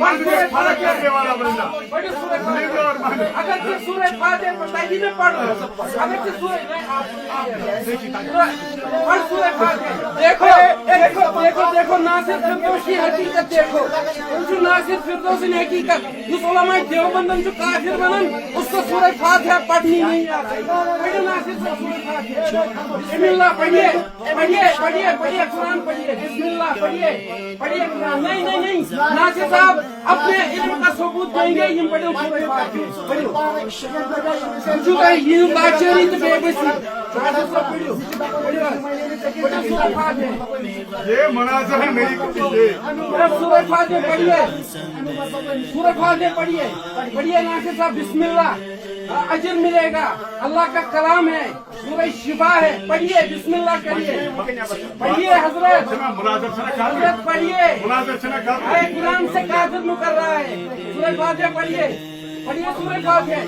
फर्क करने वाला बंदा। बड़ी सूरत अगर से सूरत फातिहा बताइए ना पढ़ अगर से सूरत पढ़ सूरत फातिहा देखो देखो देखो देखो नासिर फिरदौसी हकीकत देखो जो नासिर फिरदौसी ने हकीकत जिस उलमा देवबंदन जो काफिर बनन उसको सूरत फातिहा पढ़नी नहीं आती पढ़िए नासिर से सूरत फातिहा बिस्मिल्लाह पढ़िए पढ़िए पढ़िए पढ़िए कुरान पढ़िए बिस्मिल्लाह पढ़िए पढ़िए कुरान नहीं नहीं नहीं नासिर साहब अपने इल्म का सबूत देंगे इन पढ़ो सूरत फातिहा पढ़ो जो ये लाचारी तो बेबसी नासिर साहब पढ़ो पढ़ो सूरत फातिहा ये मुनाज़रा नहीं कीजिए। सूरत फातिहा पढ़िए सूरत फातिहा पढ़िए पढ़िए नासिर साहब बिस्मिल्लाह अजर मिलेगा अल्लाह का कलाम है सूरह शिफा है पढ़िए बिस्मिल्लाह करिए पढ़िए हजरत हजरत पढ़िए कुरान से काफिर मुकर रहा है सूरह फातिहा पढ़िए पढ़िए सूरह फातिहा